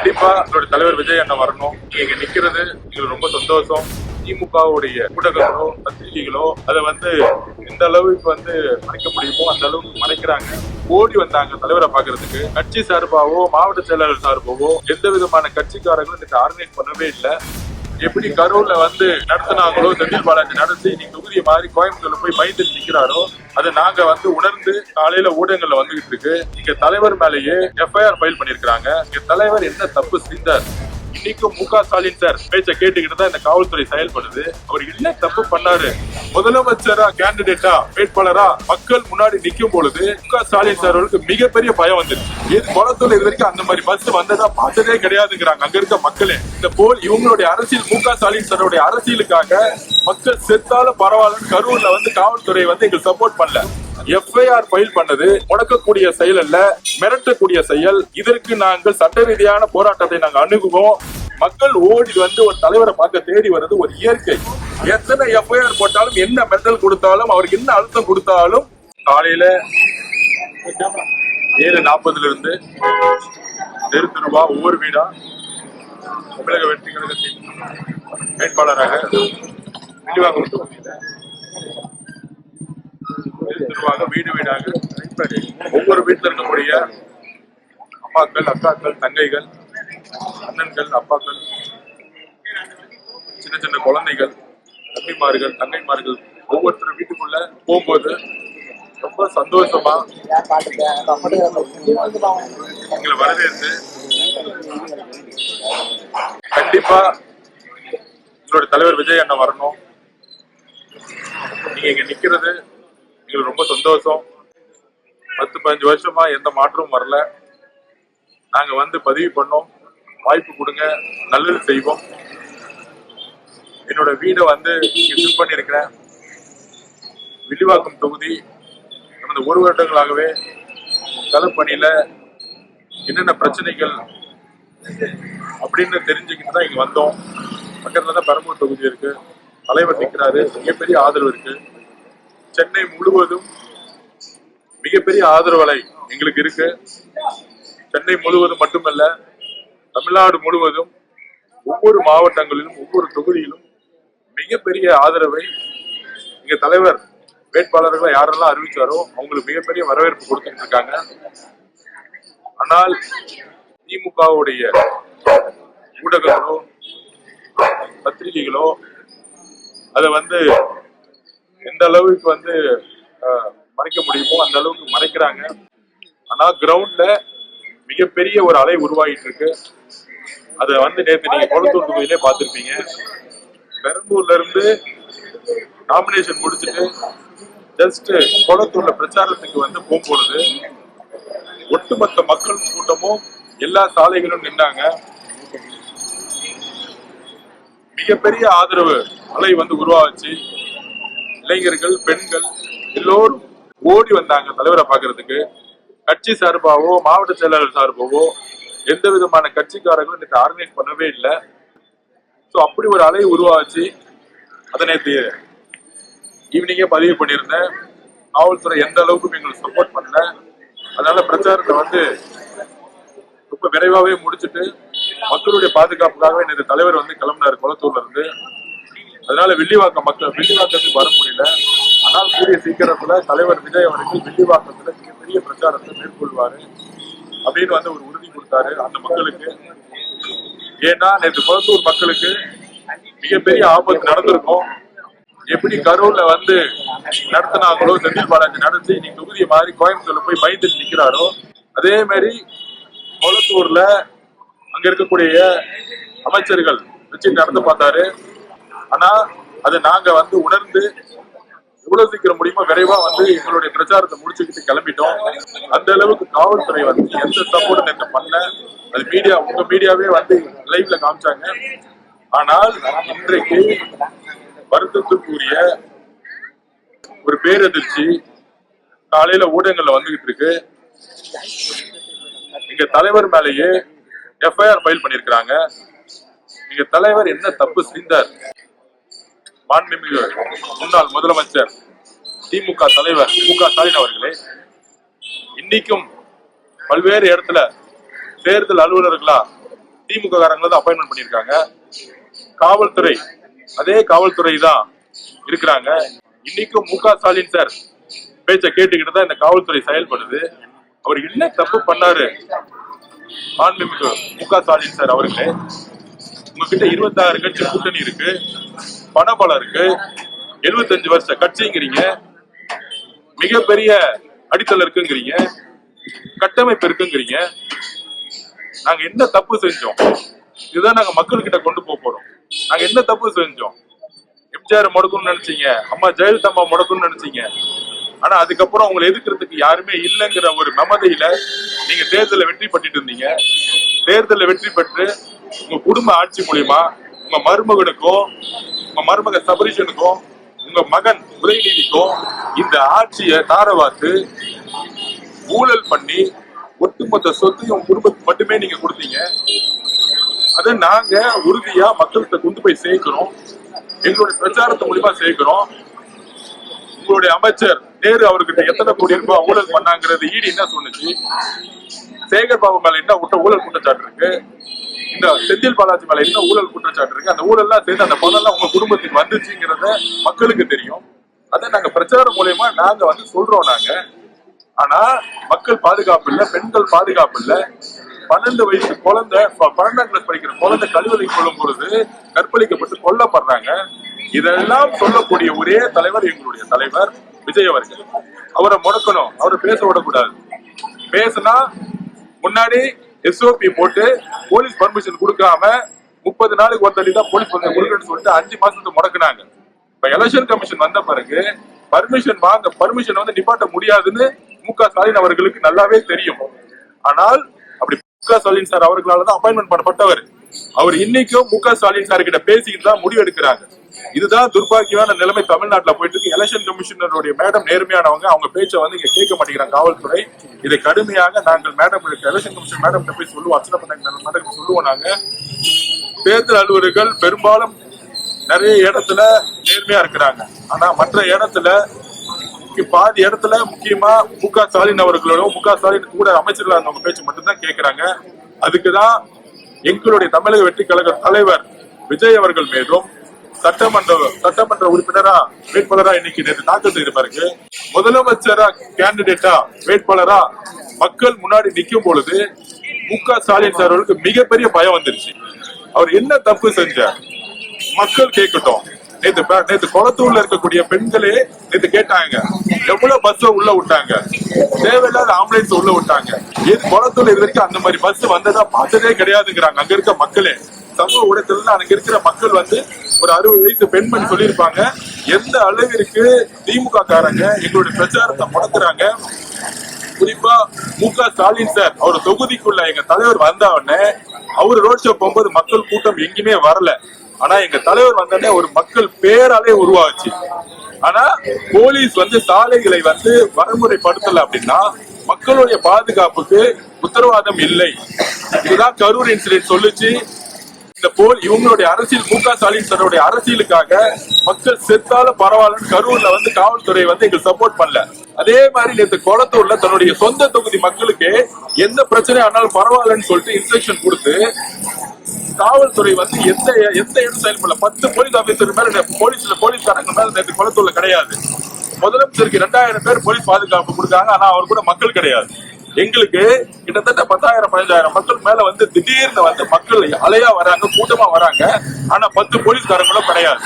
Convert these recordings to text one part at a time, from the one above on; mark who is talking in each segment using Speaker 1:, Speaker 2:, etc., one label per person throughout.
Speaker 1: கண்டிப்பா என்னோட தலைவர் விஜய் அண்ணன் வரணும். இங்க நிக்கிறது எங்களுக்கு ரொம்ப சந்தோஷம். திமுகவுடைய ஊடகங்களோ பத்திரிகைகளோ அதை எந்த அளவுக்கு மறைக்க முடியுமோ அந்த அளவுக்கு மறைக்கிறாங்க. ஓடி வந்தாங்க தலைவரை பாக்குறதுக்கு. கட்சி சார்பாவோ மாவட்ட செயலாளர் சார்பாவோ எந்த விதமான கட்சிக்காரங்களும் இன்னைக்கு ஆர்கனைஸ் பண்ணவே இல்லை. எப்படி கரூர்ல நடத்தினாங்களோ செந்தில் பாலாஜி நடத்தி இன்னைக்கு தொகுதியை மாறி கோயம்புத்தூர்ல போய் பயந்து நிக்கிறாரோ அதை நாங்க உணர்ந்து காலையில ஊடகங்கள்ல வந்துகிட்டு இருக்கு. இங்க தலைவர் மேலேயே எஃப்ஐஆர் ஃபைல் பண்ணிருக்காங்க. இங்க தலைவர் என்ன தப்பு செய்தார்? இன்னைக்கும் மு க ஸ்டாலின் சார் பேச்ச கேட்டுக்கிட்டு தான் இந்த காவல்துறை செயல்படுது. அவர் என்ன தப்பு பண்ணாரு? முதலமைச்சரா கேண்டிடேட்டா வேட்பாளரா மக்கள் முன்னாடி நிக்கும் பொழுது மு க ஸ்டாலின் சார் மிகப்பெரிய பயம் வந்துருச்சு. குளத்தூர் இது வரைக்கும் அந்த மாதிரி பஸ் வந்ததா பார்த்ததே கிடையாதுங்கிறாங்க அங்க இருக்க மக்களே. இந்த போல் இவங்களுடைய அரசியல் மு க ஸ்டாலின் சாரோட அரசியலுக்காக மக்கள் செத்தாலும் பரவாயில்ல கரூர்ல காவல்துறை எங்களுக்கு சப்போர்ட் பண்ணல. எஃப்ஐஆர் ஃபைல் பண்ணது முடக்கக்கூடிய செயல் அல்ல, மிரட்டக்கூடிய செயல். இதற்கு நாங்கள் சட்ட ரீதியான போராட்டத்தை நாங்கள் அணுகுவோம். மக்கள் ஓடி ஒரு தலைவரை பார்க்க தேடி வருது ஒரு இயற்கை. எத்தனை எஃப்ஐஆர் போட்டாலும் என்ன மெட்டல் கொடுத்தாலும் அவருக்கு என்ன அழுத்தம் கொடுத்தாலும் காலையில 7:40 இருந்து தெருவா ஒவ்வொரு வீடா தமிழக வெற்றி கழகத்தின் வேட்பாளராக விரிவாக்கம் வீடு வீடாக ஒவ்வொரு வீட்டில் இருக்கக்கூடிய அம்மாக்கள் அக்காக்கள் தங்கைகள் அண்ணன்கள் அப்பாக்கள் சின்ன சின்ன குழந்தைகள் தம்பிமார்கள் தங்கைமார்கள் ஒவ்வொருத்தரும் வீட்டுக்குள்ள போகும்போது ரொம்ப சந்தோஷமா எங்களை வரவேற்று கண்டிப்பா உங்களோட தலைவர் விஜய் அண்ணன் வரணும். நீங்க இங்க நிக்கிறது எங்களுக்கு ரொம்ப சந்தோஷம். 10-15 வருஷமா எந்த மாற்றமும் வரல. நாங்க பதிவு பண்ணோம். வாய்ப்பு கொடுங்க, நல்லது செய்வோம். என்னோட வீடை ஃபில் பண்ணிருக்கிறேன். வில்லிவாக்கம் தொகுதி கடந்த 1 வருடங்களாகவே களப்பணியில என்னென்ன பிரச்சனைகள் அப்படின்னு தெரிஞ்சுக்கிட்டு தான் இங்க வந்தோம். பக்கத்துல தான் பெரம்பூர் தொகுதி இருக்கு. தலைவர் நிற்கிறாரு, மிகப்பெரிய ஆதரவு இருக்கு. சென்னை முழுவதும் மிகப்பெரிய ஆதரவலை எங்களுக்கு இருக்கு. சென்னை முழுவதும் மட்டுமல்ல, தமிழ்நாடு முழுவதும் ஒவ்வொரு மாவட்டங்களிலும் ஒவ்வொரு தொகுதியிலும் மிகப்பெரிய ஆதரவை இங்க தலைவர் வேட்பாளர்களை யாரெல்லாம் அறிவிச்சாரோ அவங்களுக்கு மிகப்பெரிய வரவேற்பு கொடுத்துட்டு இருக்காங்க. ஆனால் திமுகவுடைய ஊடகங்களோ பத்திரிகைகளோ அதை எந்த அளவுக்கு மறைக்க முடியுமோ அந்த அளவுக்கு மறைக்கிறாங்க. ஆனா கிரவுண்ட்ல மிகப்பெரிய ஒரு அலை உருவாகிட்டு இருக்கு. அதை நேற்று நீங்க குளத்தூர் தொகுதியிலே பார்த்திருப்பீங்க. பெரம்பூர்ல இருந்து நாமினேஷன் முடிச்சுட்டு ஜஸ்ட் குளத்தூர்ல பிரச்சாரத்துக்கு போகும்பொழுது ஒட்டுமொத்த மக்கள் கூட்டமும் எல்லா சாலைகளும் நின்றாங்க. மிகப்பெரிய ஆதரவு அலை உருவாச்சு. இளைஞர்கள் பெண்கள் எல்லோரும் ஓடி வந்தாங்க தலைவரை பாக்குறதுக்கு. கட்சி சார்பாவோ மாவட்ட செயலாளர் சார்பாவோ எந்த விதமான கட்சிக்காரங்களும் இன்னைக்கு ஆர்கனைஸ் பண்ணவே இல்லை. ஸோ அப்படி ஒரு அலை உருவாச்சு. அதை நேற்று ஈவினிங்கே பதிவு பண்ணியிருந்தேன். காவல்துறை எந்த அளவுக்கு எங்களுக்கு சப்போர்ட் பண்ணல. அதனால பிரச்சாரத்தை ரொம்ப விரைவாகவே முடிச்சுட்டு மக்களுடைய பாதுகாப்புக்காகவே நேற்று தலைவர் கிளம்பினார் குளத்தூர்ல இருந்து. அதனால வில்லிவாக்கத்துக்கு வர முடியல. ஆனால் கூடிய சீக்கிரத்துல தலைவர் விஜய் அவர்கள் வில்லிவாக்கத்துல மிகப்பெரிய பிரச்சாரத்தை மேற்கொள்வாரு அப்படின்னு ஒரு உறுதி கொடுத்தாரு அந்த மக்களுக்கு. ஏன்னா நேற்று குளத்தூர் மக்களுக்கு மிகப்பெரிய ஆபத்து நடந்திருக்கும். எப்படி கரூர்ல நடத்தினாங்களோ செந்தில் பாலாஜி நடத்தி இன்னைக்கு தொகுதியை மாறி கோயம்புத்தூர்ல போய் பயந்து நிக்கிறாரோ அதே மாதிரி குளத்தூர்ல அங்க இருக்கக்கூடிய அமைச்சர்கள் வச்சு நடந்து பார்த்தாரு. ஆனா அதை நாங்க உணர்ந்து எவ்வளவு சீக்கிரம் முடியுமோ விரைவா எங்களுடைய பிரச்சாரத்தை முடிச்சுக்கிட்டு கிளம்பிட்டோம். அந்த அளவுக்கு காவல்துறை எந்த சப்போர்ட் நேற்று பண்ணல. அது மீடியா உங்க மீடியாவே லைவ்ல காமிச்சாங்க. ஆனால் இன்றைக்கு வருத்தத்துக்குரிய ஒரு பேரதிர்ச்சி காலையில ஊடகங்கள்ல வந்துகிட்டு இருக்கு. இங்க தலைவர் மேலேயே எஃப்ஐஆர் ஃபைல் பண்ணிருக்கிறாங்க. இங்க தலைவர் என்ன தப்பு செய்தார்? மாண்புமிகு முன்னாள் முதலமைச்சர் திமுக தலைவர் மு க ஸ்டாலின் அவர்களே இன்னைக்கும் பல்வேறு இடத்துல தேர்தல் அலுவலர்களா திமுக காரங்களை தான் அப்பாயின்மெண்ட் பண்ணியிருக்காங்க. காவல்துறை அதே காவல்துறை தான் இருக்கிறாங்க. இன்னைக்கும் மு.க. ஸ்டாலின் சார் பேச்ச கேட்டுக்கிட்டு தான் இந்த காவல்துறை செயல்படுது. அவர் என்ன தப்பு பண்ணாரு? மாண்புமிகு மு.க. ஸ்டாலின் சார் அவர்களே, உங்ககிட்ட 26 கட்சி கூட்டணி இருக்கு, பணபலம் இருக்கு, 75 வருஷ கட்சிங்கிறீங்க, மிகப்பெரிய அடித்தளம் இருக்குங்கிறீங்க, கட்டமைப்பு இருக்குங்கிறீங்க. நாங்க என்ன தப்பு செஞ்சோம்? இதுதான் நாங்க மக்கள் கிட்ட கொண்டு போறோம். நாங்க என்ன தப்பு செஞ்சோம்? எம்ஜிஆர் முடக்கணும்னு நினைச்சீங்க, அம்மா ஜெயலலிதா அம்மா முடக்கணும்னு நினைச்சீங்க. ஆனா அதுக்கப்புறம் உங்களை எதிர்க்கிறதுக்கு யாருமே இல்லைங்கிற ஒரு மமதையில நீங்க தேர்தலில் வெற்றி பெற்றுட்டு இருந்தீங்க. தேர்தலில் வெற்றி பெற்று உங்க குடும்ப ஆட்சி மூலியமா உங்க மருமகனுக்கும் உங்க மருமக சபரீஷனுக்கும் உங்க மகன் உதயநிதிக்கும் இந்த ஆட்சியை தாரவாத்து ஊழல் பண்ணி ஒட்டுமொத்த சொத்தையும் உங்க குடும்பத்துக்கு மட்டுமே நீங்க கொடுத்தீங்க. அதை நாங்க உறுதியா மக்கள்கிட்ட கொண்டு போய் சேர்க்கிறோம். எங்களுடைய பிரச்சாரத்து மூலியமா சேர்க்கிறோம். உங்களுடைய அமைச்சர் நேரு அவர்கிட்ட எத்தனை கோடி ரூபாய் ஊழல் பண்ணாங்கிறது ஈடி என்ன சொன்னுச்சு? சேகர் பாபு மேல என்ன ஊழல் குற்றச்சாட்டு இருக்கு? இந்த செந்தில் பாலாஜி மேல என்ன ஊழல் குற்றச்சாட்டு இருக்கு? அந்த ஊழல் எல்லாம் சேர்ந்து அந்த பணம் எல்லாம் உங்க குடும்பத்துக்கு வந்துச்சுங்கிறத மக்களுக்கு தெரியும். அதை நாங்க பிரச்சாரம் மூலயமா நாங்க சொல்றோம். நாங்க ஆனா மக்கள் பாதுகாப்பு இல்ல, பெண்கள் பாதுகாப்பு இல்ல, 12 வயசு குழந்தை 12ஆம் கிளாஸ் படிக்கிற குழந்தை கழிவறை கொள்ளும் பொழுது கற்பழிக்கப்பட்டு கொல்லப்படுறாங்க. இதெல்லாம் சொல்லக்கூடிய ஒரே தலைவர் எங்களுடைய தலைவர் விஜய் அவர்கள். அவரை முடக்கணும், அவரை பேச விடக்கூடாது. பேசினா முன்னாடி SOP போட்டு போலீஸ் பர்மிஷன் கொடுக்காம 30 நாளுக்கு ஒருத்தடி தான் போலீஸ் கொடுக்கணும்னு சொல்லிட்டு 5 மாசத்துக்கு முடக்குனாங்க. இப்ப எலெக்ஷன் கமிஷன் வந்த பிறகு பர்மிஷன் நிப்பாட்ட முடியாதுன்னு மு.க. ஸ்டாலின் அவர்களுக்கு நல்லாவே தெரியும். ஆனால் அப்படி மு.க. ஸ்டாலின் சார் அவர்களாலதான் அப்பாயின்மெண்ட் பண்ணப்பட்டவர். அவர் இன்னைக்கும் மு.க. ஸ்டாலின் சார் கிட்ட பேசிக்கிட்டு தான் முடிவு எடுக்கிறாங்க. இதுதான் துர்பாக்கியமான நிலைமை தமிழ்நாட்டுல போயிட்டு இருக்கு. எலெக்ஷன் கமிஷனருடைய மேடம் நேர்மையானவங்க, அவங்க பேச்ச இங்க கேட்க மாட்டேங்கிறாங்க காவல்துறை. இதை கடுமையாக நாங்கள் மேடம் எலெக்ஷன் கமிஷன் மேடம் போய் சொல்லுவோம், அர்ச்சனை பண்ண சொல்லுவோம். நாங்க தேர்தல் அலுவலர்கள் பெரும்பாலும் நிறைய இடத்துல நேர்மையா இருக்கிறாங்க. ஆனா மற்ற இடத்துல பாதி இடத்துல முக்கியமா மு.க. ஸ்டாலின் அவர்களோட மு.க. ஸ்டாலின் கூட அமைச்சர்களா இருந்தவங்க பேச்சு மட்டும்தான் கேட்கிறாங்க. அதுக்குதான் எங்களுடைய தமிழக வெற்றி கழக தலைவர் விஜய் அவர்கள் மீதும் சட்டமன்ற உறுப்பினரா வேட்பாளரா இன்னைக்கு நேற்று தாக்கல் செய்திருப்பாரு. முதலமைச்சரா கேண்டிடேட்டா வேட்பாளரா மக்கள் முன்னாடி நிக்கும் பொழுது மு.க. ஸ்டாலின் சார் அவர்களுக்கு மிகப்பெரிய பயம் வந்துருச்சு. அவர் என்ன தப்பு செஞ்சார்? மக்கள் கேட்கட்டும். நேற்று குளத்தூர்ல இருக்கக்கூடிய பெண்களே நேற்று கேட்டாங்க, எவ்வளவு பஸ் உள்ள விட்டாங்க, தேவையில்லாத ஆம்புலன்ஸ் உள்ள விட்டாங்க. குளத்தூர்ல இது வரைக்கும் அந்த மாதிரி பஸ் வந்ததா பார்த்ததே கிடையாதுங்கிறாங்க அங்க இருக்க மக்களே. சமூக ஊடகத்துல அங்க இருக்கிற மக்கள் ஒரு 60 வயசு பெண்மணி சொல்லியிருப்பாங்க, எந்த அளவிற்கு திமுக காரங்க எங்களுடைய பிரச்சாரத்தை முடக்குறாங்க. குறிப்பா மு.க. ஸ்டாலின் சார் அவர் தொகுதிக்குள்ள எங்க தலைவர் வந்த உடனே அவரு ரோட் ஷோ போகும்போது மக்கள் கூட்டம் எங்கேயுமே வரல. ஆனா எங்க தலைவர் வந்தோடனே ஒரு மக்கள் பேராலே உருவாச்சு. ஆனா போலீஸ் சாலைகளை வரைமுறைப்படுத்தல அப்படின்னா மக்களுடைய பாதுகாப்புக்கு உத்தரவாதம் இல்லை. இதுதான் கரூர் இன்சிடென்ட் சொல்லுச்சு. இவங்களுடைய அரசியல் மு.க. ஸ்டாலின் சாருடைய அரசியலுக்காக மக்கள் செத்தாலும் பரவாயில்லன்னு கரூர்ல காவல்துறை எங்களுக்கு சப்போர்ட் பண்ணல. அதே மாதிரி நேற்று குளத்தூர்ல தன்னுடைய சொந்த தொகுதி மக்களுக்கு எந்த பிரச்சனை ஆனாலும் பரவாயில்லன்னு சொல்லிட்டு இன்ஸ்ட்ரக்ஷன் கொடுத்து காவல்துறை எந்த இடம் செயல்படல. 10 போலீஸ் ஆபீசர் மேல போலீஸ்காரங்க மேல நேற்று குளத்தூர்ல கிடையாது. முதலமைச்சருக்கு 2000 பேர் போலீஸ் பாதுகாப்பு கொடுத்தாங்க. ஆனா அவர் கூட மக்கள் கிடையாது. எங்களுக்கு கிட்டத்தட்ட 10,000-15,000 மக்கள் மேல திடீர்னு மக்கள் அலையா வராங்க, கூட்டமா வராங்க. ஆனா 10 போலீஸ்காரங்களும் கிடையாது.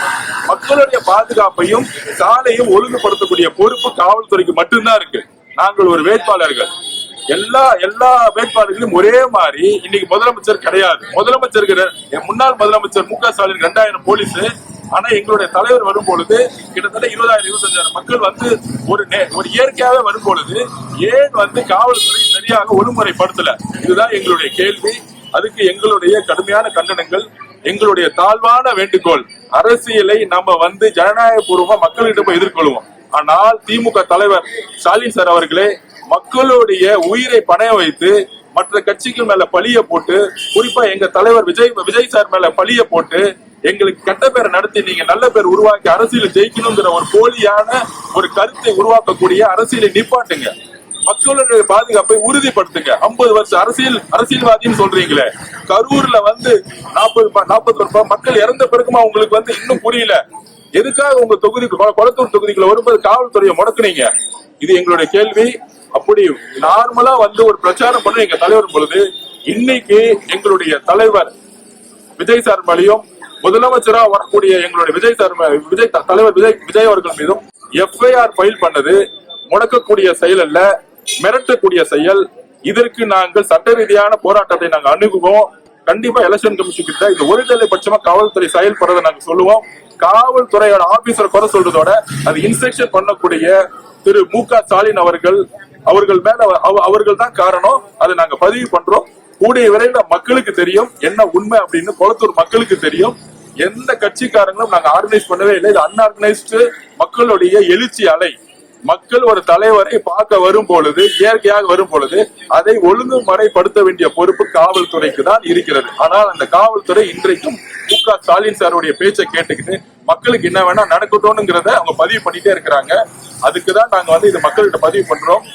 Speaker 1: மக்களுடைய பாதுகாப்பையும் சாலையும் ஒழுங்குபடுத்தக்கூடிய பொறுப்பு காவல்துறைக்கு மட்டும்தான் இருக்கு. நாங்கள் ஒரு வேட்பாளர்கள், எல்லா வேட்பாளர்களும் ஒரே மாதிரி இன்னைக்கு முதலமைச்சர் கிடையாது. முன்னாள் முதலமைச்சர் மு.க. ஸ்டாலின் 2000 போலீஸ். ஆனா எங்களுடைய தலைவர் வரும் பொழுது கிட்டத்தட்ட 20,000-25,000 மக்கள் ஒரு இயற்கையாவே வரும் பொழுது ஏன் காவல்துறை சரியாக ஒழுங்குமுறைப்படுத்தல? இதுதான் எங்களுடைய கேள்வி. அதுக்கு எங்களுடைய கடுமையான கண்டனங்கள், எங்களுடைய தாழ்வான வேண்டுகோள். அரசியலை நம்ம ஜனநாயக பூர்வமா மக்களிடம் போய் எதிர்கொள்வோம். ஆனால் திமுக தலைவர் ஸ்டாலின் சார் அவர்களே மக்களுடைய உயிரை பணைய வைத்து மற்ற கட்சிகள் மேல பழிய போட்டு, குறிப்பா எங்க தலைவர் விஜய் சார் மேல பழிய போட்டு எங்களுக்கு கெட்ட பேரை நடத்தி நீங்க நல்ல பேர் உருவாக்கி அரசியல் ஜெயிக்கணுங்கிற ஒரு போலியான ஒரு கருத்தை உருவாக்கக்கூடிய அரசியலை நிப்பாட்டுங்க. மக்களுடைய பாதுகாப்பை உறுதிப்படுத்துங்க. 50 வருஷம் அரசியல்வாதின்னு சொல்றீங்களே, கரூர்ல வந்து 41 மக்கள் இறந்த பிறகுமா உங்களுக்கு வந்து இன்னும் புரியல? எதுக்காக உங்க தொகுதிக்கு கொளத்தூர் தொகுதிக்குள்ள வரும்போது காவல்துறையை முடக்குனீங்க? இது எங்களுடைய கேள்வி. அப்படி நார்மலா வந்து ஒரு பிரச்சாரம் பண்ண எங்க தலைவர் பொழுது, இன்னைக்கு எங்களுடைய தலைவர் விஜய் சார் மேலையும் முதலமைச்சராக வரக்கூடிய எங்களுடைய தலைவர் விஜய் அவர்கள் மீதும் FIR ஃபைல் பண்ணது முடக்கக்கூடிய செயல் அல்ல, மிரட்டக்கூடிய செயல். இதற்கு நாங்கள் சட்ட ரீதியான போராட்டத்தை நாங்கள் அணுகுவோம். கண்டிப்பா எலெக்ஷன் கமிஷன் கிட்ட இது ஒருதலை பட்சமா காவல்துறை செயல்படுறதை நாங்க சொல்லுவோம். காவல்துறையோட ஆபீசர் குறை சொல்றதோட அது இன்ஸ்ட்ரக்ஷன் பண்ணக்கூடிய திரு மு.க. ஸ்டாலின் அவர்கள் மேல அவர்கள் தான் காரணம். அதை நாங்க பதிவு பண்றோம். கூடிய விரைவில் மக்களுக்கு தெரியும் என்ன உண்மை அப்படின்னு. கொளத்தூர் மக்களுக்கு தெரியும். எந்த கட்சிக்காரங்களும் நாங்க ஆர்கனைஸ் பண்ணவே இல்லை. இது அன்ஆர்கனைஸ்டு மக்களுடைய எழுச்சி அலை. மக்கள் ஒரு தலைவரை பார்க்க வரும் பொழுது, இயற்கையாக வரும் பொழுது அதை ஒழுங்குமுறைப்படுத்த வேண்டிய பொறுப்பு காவல்துறைக்கு தான் இருக்கிறது. ஆனால் அந்த காவல்துறை இன்றைக்கும் மு.க. ஸ்டாலின் சாருடைய பேச்சை கேட்டுக்கிட்டு மக்களுக்கு என்ன வேணா நடக்கட்டும்ங்கிறத அவங்க பதிவு பண்ணிட்டே இருக்கிறாங்க. அதுக்குதான் நாங்க வந்து இது மக்கள்கிட்ட பதிவு பண்றோம்.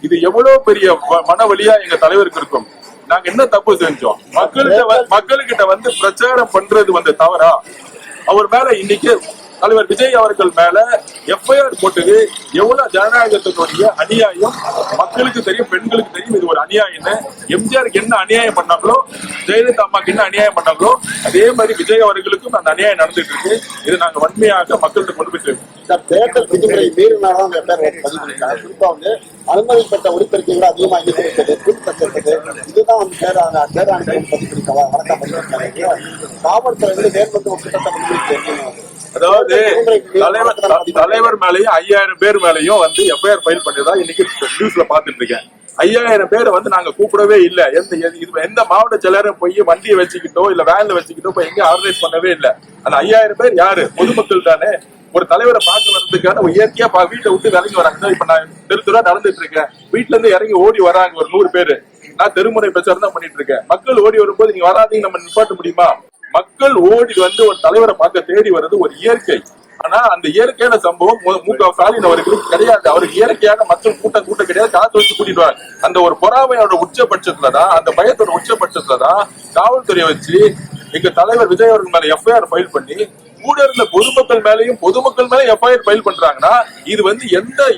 Speaker 1: இது எவ்வளவு பெரிய மனவலியா எங்க தலைவருக்கு இருக்கும். நாங்க என்ன தப்பு செஞ்சோம்? மக்கள்கிட்ட வந்து பிரச்சாரம் பண்றது வந்து தவறா? அவர் மேல இன்னைக்கு தலைவர் விஜய் அவர்கள் மேல FIR போட்டது எவ்வளவு ஜனநாயகத்தினுடைய அநியாயம் மக்களுக்கு தெரியும், பெண்களுக்கு தெரியும். இது ஒரு அநியாயம். எம்ஜிஆருக்கு என்ன அநியாயம் பண்ணாங்களோ, ஜெயலலிதா அம்மாக்கு என்ன அநியாயம் பண்ணாங்களோ, அதே மாதிரி விஜய் அவர்களுக்கும் அந்த அநியாயம் நடந்துட்டு இருக்கு. இது நாங்க வன்மையாக மக்கள்கிட்ட கொண்டு போய் சேர்ப்போம்.
Speaker 2: தேர்தல் விதிமுறை மீறினாலும் குறிப்பா வந்து அனுமதிப்பட்ட ஒளிபெருக்கைகளை அதிகமாக பின்பற்றது. இதுதான் வந்து தேர்தல் காவல்துறை வந்து நேர்மட்டு ஒப்பிட்ட
Speaker 1: அதாவது தலைவர் மேலையும் 5000 பேர் மேலையும் வந்து FIR ஃபைல் பண்ணதா இன்னைக்கு நியூஸ்ல பாத்துட்டு இருக்கேன். 5000 பேரை வந்து நாங்க கூப்பிடவே இல்லை. எந்த மாவட்ட செயலரும் போய் வண்டியை வச்சுக்கிட்டோ இல்ல வேன்ல வச்சுக்கிட்டோ போய் எங்க ஆர்கனைஸ் பண்ணவே இல்லை. அந்த 5000 பேர் யாரு? பொதுமக்கள் தானே. ஒரு தலைவரை பார்க்க வர்றதுக்கான இயற்கையா வீட்டை விட்டு இறங்கி வராங்க. இப்ப நான் தெருத்துறா நடந்துட்டு இருக்கேன். வீட்டுல இருந்து இறங்கி ஓடி வராங்க ஒரு 100 பேரு. நான் தெருமுறை பிரச்சாரம் தான் பண்ணிட்டு இருக்கேன். மக்கள் ஓடி வரும்போது நீங்க வராதீங்க நம்ம நிப்பாட்ட முடியுமா? மக்கள் ஓடி வந்து ஒரு தலைவரை பார்க்க தேடி வர்றது ஒரு இயற்கை. ஆனா அந்த இயற்கையான சம்பவம் மு.க. ஸ்டாலின் அவர்களுக்கு கிடையாது. அவருக்கு இயற்கையான மக்கள் கூட்டம் கிடையாது. காசு வச்சு கூட்டிடுவாங்க. அந்த ஒரு பொறாமையோட உச்சபட்சத்துலதான், அந்த பயத்தோட உச்சபட்சத்துலதான் காவல்துறையை வச்சு எங்க தலைவர் விஜய் அவர்கள் மேல FIR ஃபைல் பண்ணி கூட இருந்த பொதுமக்கள் மேல FIR ஃபைல் பண்றாங்கன்னா இது வந்து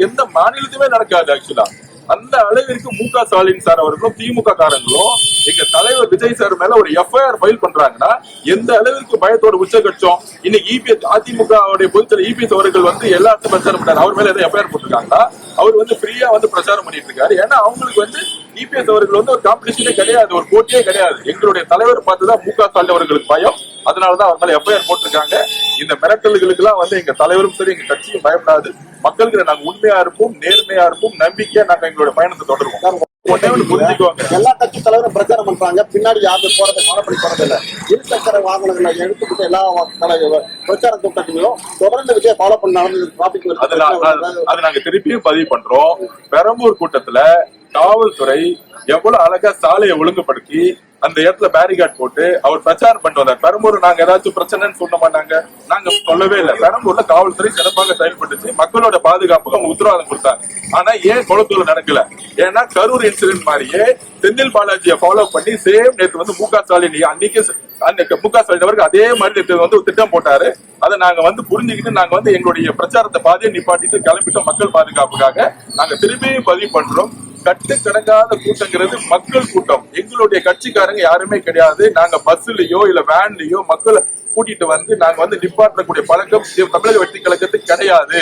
Speaker 1: எந்த மாநிலத்துமே நடக்காது. ஆக்சுவலா அந்த அளவிற்கு மு.க. ஸ்டாலின் சார் அவர்களும் திமுக காரங்களும் எங்க தலைவர் விஜய் சார் மேல ஒரு FIR ஃபைல் பண்றாங்கன்னா எந்த அளவிற்கு பயத்தோட உச்சகட்சம். இன்னைக்கு அதிமுக பொதுச்செயலர் EPS அவர்கள் வந்து எல்லாத்தையும் பிரச்சாரம் பண்ணாரு. அவர் மேல FIR போட்டிருக்காங்களா? அவர் வந்து ஃப்ரீயா வந்து பிரச்சாரம் பண்ணிட்டு இருக்காரு. ஏன்னா அவங்களுக்கு வந்து EPS அவர்கள் வந்து ஒரு காம்படிஷனே கிடையாது, ஒரு போட்டியே கிடையாது. எங்களுடைய தலைவர் பார்த்துதான் மு.க. ஸ்டாலின் அவர்களுக்கு பயம். அதனாலதான் அவர் மேல FIR போட்டிருக்காங்க. இந்த மிரட்டல்களுக்கு எல்லாம் வந்து எங்க தலைவரும் சரி எங்க கட்சியும் பயப்படாது. மக்களுக்கு நாங்க உண்மையா இருப்போம், நேர்மையா இருப்போம், நம்பிக்கையா நாங்க எங்களோட பயணத்தை தொடருவோம். புரிஞ்சுக்குவாங்க.
Speaker 2: எல்லா கட்சி தலைவரும் பிரச்சாரம் பண்றாங்க, பின்னாடி யாரும் போறதை காணப்படி போறது இல்லை. இருசக்கர வாகனங்களை எடுத்துக்கிட்டு எல்லா பிரச்சார கூட்டத்திலையும் தொடர்ந்து விஜய் ஃபாலோ பண்ணாலும்
Speaker 1: அதை நாங்க திருப்பியும் பதிவு பண்றோம். பெரம்பூர் கூட்டத்துல காவல்துறை எவ்வளவு அழகா சாலையை ஒழுங்குபடுத்தி அந்த இடத்துல பேரிகார்ட் போட்டு அவர் பிரச்சாரம் பண்ணிட்டு வந்தார். பெரம்பூர் நாங்க ஏதாச்சும் பிரச்சனைன்னு சொன்ன மாட்டாங்க, நாங்க சொல்லவே இல்லை. பெரம்பூர்ல காவல்துறை சிறப்பாக செயல்பட்டுச்சு. மக்களோட பாதுகாப்புக்கு அவங்க உத்தரவாதம் கொடுத்தாங்க. ஆனா ஏன் கொளத்தூர்ல நடக்கல? ஏன்னா கரூர் இன்சிடென்ட் மாதிரியே செந்தில் பாலாஜியை ஃபாலோ பண்ணி சேம் நேற்று வந்து மு.க. ஸ்டாலின் அன்னைக்கு மு.க. ஸ்டாலின் அவருக்கு அதே மாதிரி வந்து திட்டம் போட்டாரு. அதை நாங்க வந்து புரிஞ்சுக்கிட்டு நாங்க வந்து எங்களுடைய பிரச்சாரத்தை பாதியை நிப்பாட்டிட்டு கிளம்பிட்டோம். மக்கள் பாதுகாப்புக்காக நாங்க திரும்பியும் பதிவு பண்றோம். கட்டுக்கடங்காத கூட்டங்கிறது மக்கள் கூட்டம். எங்களுடைய கட்சிக்காரங்க யாருமே கிடையாது. நாங்க பஸ்லயோ இல்ல வேன்லயோ மக்களை கூட்டிட்டு வந்து நாங்க வந்து நிப்பாட்டக்கூடிய பழக்கம் தமிழக வெற்றி கழகத்துக்கு கிடையாது.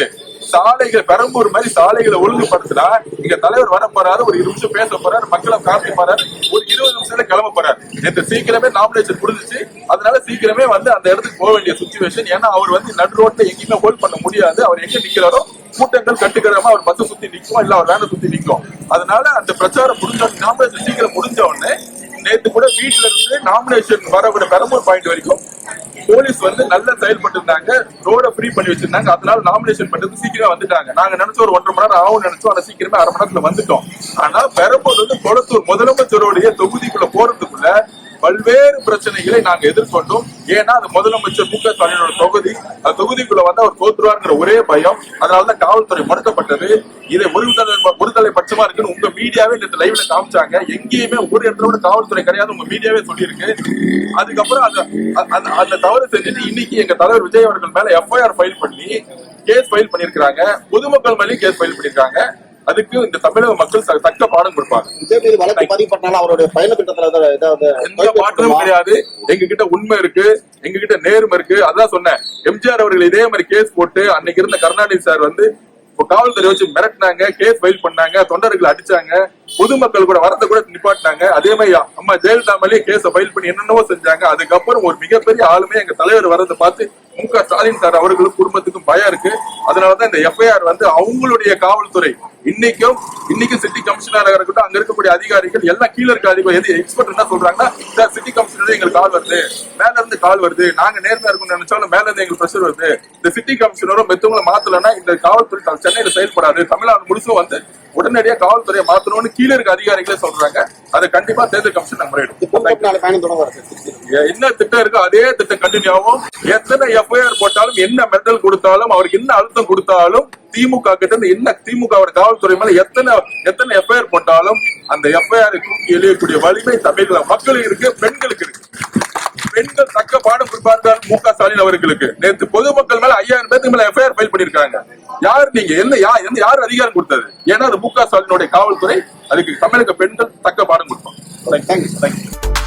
Speaker 1: சாலைகள் பெரம்பூர் மாதிரி சாலைகளை ஒழுங்குபடுத்தினா இங்க தலைவர் வர போறாரு, ஒரு 20 நிமிஷம் பேச போறாரு, மக்களை காப்பி போறாரு, ஒரு 20 நிமிஷத்துல கிளம்ப போறாரு. நேற்று சீக்கிரமே நாமினேஷன் முடிஞ்சிச்சு. அதனால சீக்கிரமே வந்து அந்த இடத்துக்கு போக வேண்டிய சிச்சுவேஷன். ஏன்னா அவர் வந்து நடு ரோட்ல எங்கேயுமே ஹோல்ட் பண்ண முடியாது. அவர் எங்க நிக்கிறாரோ கூட்டங்கள் கட்டுக்கிறமா அவர் பஸ் சுத்தி நிற்கும், இல்ல அவர் வேனை சுத்தி நிற்கும். அதனால அந்த பிரச்சாரம் முடிஞ்ச நாமினேஷன் சீக்கிரம் முடிஞ்ச உடனே நேற்று கூட வீட்டுல இருந்து நாமினேஷன் வரக்கூடிய பெரம்பூர் பாயிண்ட் வரைக்கும் போலீஸ் வந்து நல்லா செயல்பட்டு இருந்தாங்க. ரோட ஃப்ரீ பண்ணி வச்சிருந்தாங்க. அதனால நாமினேஷன் பண்றது சீக்கிரம் வந்துட்டாங்க. நாங்க நினைச்சோம் ஒரு 1.5 மணி நேரம் ஆகும் நினைச்சோம். ஆனா சீக்கிரமே 1/2 மணி நேரத்துல வந்துட்டோம். ஆனா பெரம்பூர் வந்து கொளத்தூர் முதலமைச்சருடைய தொகுதிக்குள்ள போறதுக்குள்ள பல்வேறு பிரச்சனைகளை நாங்க எதிர்கொண்டோம். ஏன்னா அது முதலமைச்சர் மு க ஸ்டாலினோட தொகுதி, அந்த தொகுதிக்குள்ள வந்து அவர் தோற்றுவாருங்கிற ஒரே பயம். அதனாலதான் காவல்துறை முடக்கப்பட்டது. இதை ஒருதலை பட்சமா இருக்குன்னு உங்க மீடியாவே இந்த லைவ்ல காமிச்சாங்க. எங்கேயுமே ஒரு இடத்துல கூட காவல்துறை கிடையாது, உங்க மீடியாவே சொல்லியிருக்கு. அதுக்கப்புறம் அந்த தவறு செஞ்சுட்டு இன்னைக்கு எங்க தலைவர் விஜய் அவர்கள் மேல எஃப்ஐஆர் ஃபைல் பண்ணி கேஸ் ஃபைல் பண்ணிருக்காங்க. பொதுமக்கள் மேலேயும் கேஸ் ஃபைல் பண்ணிருக்காங்க. அதுக்கு இந்த தமிழக மக்கள் தக்க பாடம் கொடுப்பாங்க.
Speaker 2: விஜய் மீது வழக்கு பதிவு பண்ணாலும் அவருடைய பயண திட்டத்துல ஏதாவது
Speaker 1: எந்த மாற்றமும் கிடையாது. எங்க கிட்ட உண்மை இருக்கு, எங்க கிட்ட நேர்மை இருக்கு. அதான் சொன்னேன், எம்ஜிஆர் அவர்கள் இதே மாதிரி கேஸ் போட்டு அன்னைக்கு இருந்த கருணாநிதி சார் வந்து காவல்துறை வச்சு மிரட்டினாங்க, கேஸ் ஃபைல் பண்ணாங்க, தொண்டர்களை அடிச்சாங்க, பொதுமக்கள் கூட வரத கூட நிப்பாட்டினாங்க. அதே மாதிரி அம்மா ஜெயலலிதா மேலேயே கேஸ ஃபைல் பண்ணி என்னென்னவோ செஞ்சாங்க. அதுக்கப்புறம் ஒரு மிகப்பெரிய ஆளுமே எங்க தலைவர் வரதை பார்த்து மு க ஸ்டாலின் சார் அவர்களுக்கும் குடும்பத்துக்கும் பயம் இருக்கு. அதனாலதான் இந்த எஃப்ஐஆர் வந்து அவங்களுடைய காவல்துறை இன்னைக்கும் சிட்டி கமிஷனராக இருக்கட்டும், அங்க இருக்கக்கூடிய அதிகாரிகள் எல்லாம் கீழே இருக்க அதிகாரி எக்ஸ்பர்ட் என்ன சொல்றாங்கன்னா, சிட்டி கமிஷனர் எங்களுக்கு கால் வருது, மேல இருந்து கால் வருது, நாங்க நேர்மையா இருக்கும்னு நினைச்சாலும் மேல இருந்து எங்களுக்கு பிரஷர் வருது. இந்த சிட்டி கமிஷனரும் மெத்தவங்களை மாத்தலன்னா இந்த காவல்துறை சென்னையில செயல்படாது, தமிழ்நாடு முழுசும் வந்து உடனடியா காவல்துறையை மாத்தணும்னு கீழே இருக்க அதிகாரிகளே சொல்றாங்க. அதை கண்டிப்பா தேர்தல் கமிஷன் முறையிடும். என்ன திட்டம் இருக்கோ அதே திட்டம் கண்டினியூ ஆகும். எத்தனை எஃப்ஐஆர் போட்டாலும், என்ன மெடல் கொடுத்தாலும், அவருக்கு என்ன அழுத்தம் கொடுத்தாலும், திமுக கிட்ட என்ன திமுக காவல்துறை மேல எத்தனை எஃப்ஐஆர் போட்டாலும் அந்த எஃப்ஐஆர் தூக்கி எழியக்கூடிய வலிமை தமிழக மக்களுக்கு இருக்கு, பெண்களுக்கு இருக்கு. பெண்கள் தக்க பாடம் கொடுப்பார்கள் மு க ஸ்டாலின் அவர்களுக்கு. நேற்று பொதுமக்கள் மேல 5000 பேருக்கு மேல எஃப்ஐஆர் ஃபைல் பண்ணிருக்காங்க. யார் நீங்க யார் அதிகாரம் கொடுத்தது? ஏன்னா அது மு க ஸ்டாலினுடைய காவல்துறை. அதுக்கு தமிழக பெண்கள் தக்க பாடம் கொடுப்பாங்க.